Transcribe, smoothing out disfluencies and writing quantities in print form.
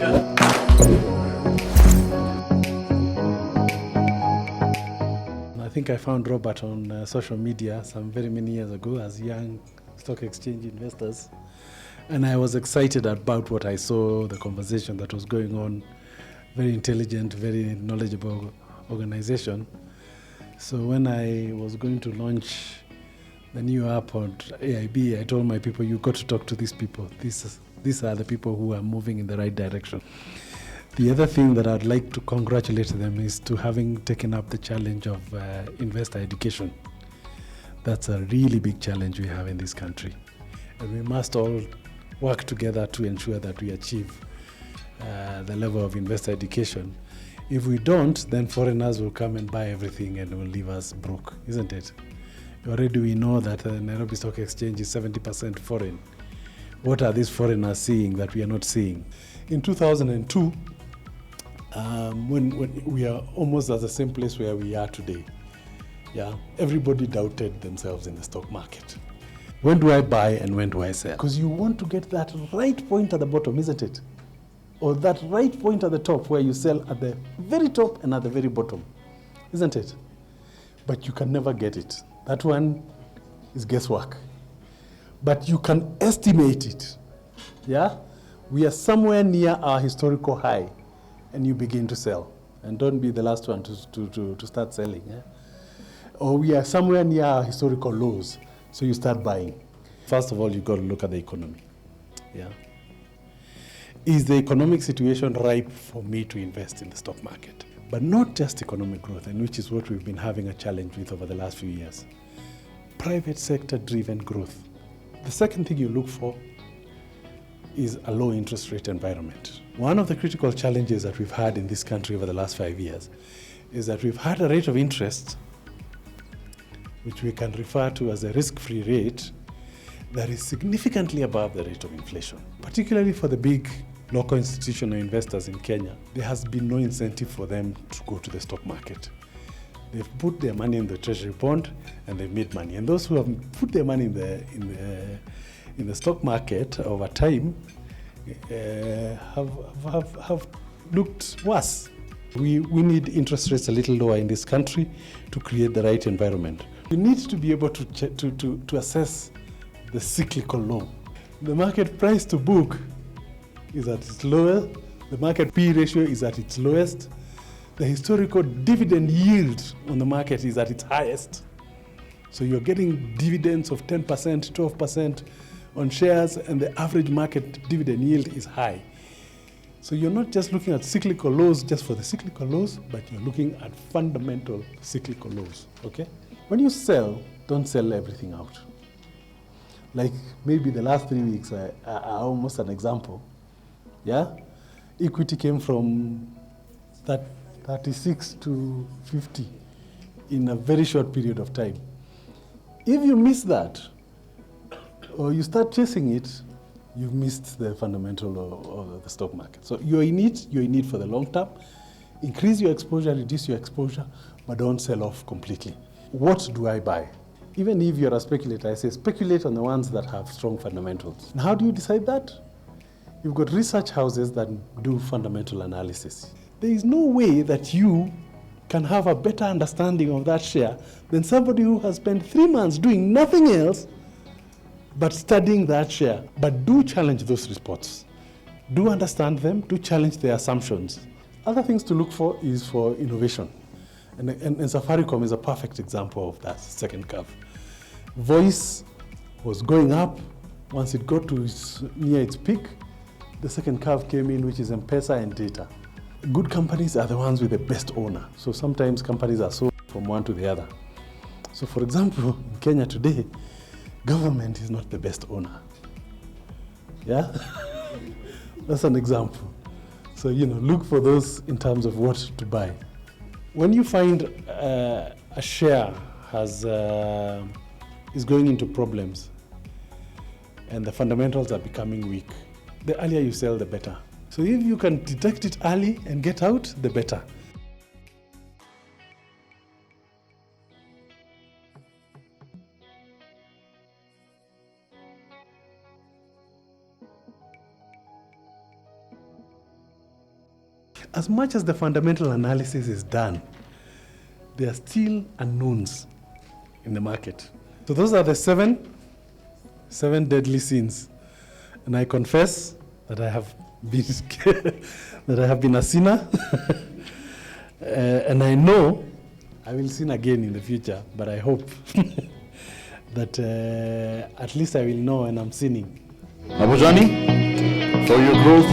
I think I found Robert on social media some very many years ago as young stock exchange investors. And I was excited about what I saw, the conversation that was going on. Very intelligent, very knowledgeable organization. So when I was going to launch the new app on AIB, I told my people, you got to talk to these people. These are the people who are moving in the right direction. The other thing that I'd like to congratulate them is to having taken up the challenge of investor education. That's a really big challenge we have in this country. And we must all work together to ensure that we achieve the level of investor education. If we don't, then foreigners will come and buy everything and will leave us broke, isn't it? Already we know that the Nairobi Stock Exchange is 70% foreign. What are these foreigners seeing that we are not seeing? In 2002, when we are almost at the same place where we are today, everybody doubted themselves in the stock market. When do I buy and when do I sell? Because you want to get that right point at the bottom, isn't it? Or that right point at the top where you sell at the very top and at the very bottom, isn't it? But you can never get it. That one is guesswork. But you can estimate it. Yeah? We are somewhere near our historical high and you begin to sell. And don't be the last one to start selling. Yeah? Or we are somewhere near our historical lows. So you start buying. First of all, you've got to look at the economy. Yeah. Is the economic situation ripe for me to invest in the stock market? But not just economic growth, and which is what we've been having a challenge with over the last few years. Private sector driven growth. The second thing you look for is a low interest rate environment. One of the critical challenges that we've had in this country over the last 5 years is that we've had a rate of interest which we can refer to as a risk-free rate, that is significantly above the rate of inflation. Particularly for the big local institutional investors in Kenya, there has been no incentive for them to go to the stock market. They've put their money in the treasury bond and they've made money. And those who have put their money in the stock market over time have looked worse. We need interest rates a little lower in this country to create the right environment. You need to be able to assess the cyclical low. The market price to book is at its lowest. The market P ratio is at its lowest. The historical dividend yield on the market is at its highest. So you're getting dividends of 10%, 12% on shares, and the average market dividend yield is high. So you're not just looking at cyclical lows just for the cyclical lows, but you're looking at fundamental cyclical lows, okay? When you sell, don't sell everything out. Like maybe the last 3 weeks are almost an example. Yeah? Equity came from 36 to 50 in a very short period of time. If you miss that, or you start chasing it, you've missed the fundamental of the stock market. So you're in it for the long term. Increase your exposure, reduce your exposure, but don't sell off completely. What do I buy? Even if you're a speculator, I say speculate on the ones that have strong fundamentals. And how do you decide that? You've got research houses that do fundamental analysis. There is no way that you can have a better understanding of that share than somebody who has spent 3 months doing nothing else but studying that share. But do challenge those reports. Do understand them, do challenge their assumptions. Other things to look for is for innovation. And Safaricom is a perfect example of that second curve. Voice was going up. Once it got to near its peak, the second curve came in, which is M-Pesa and data. Good companies are the ones with the best owner. So sometimes companies are sold from one to the other. So for example, in Kenya today, government is not the best owner. Yeah? That's an example. So, look for those in terms of what to buy. When you find a share is going into problems and the fundamentals are becoming weak, the earlier you sell, the better. So if you can detect it early and get out, the better. as much as the fundamental analysis is done, there are still unknowns in the market. So those are the seven deadly sins. And I confess that I have been a sinner. And I know I will sin again in the future, but I hope that at least I will know when I'm sinning. Abojani, for your growth,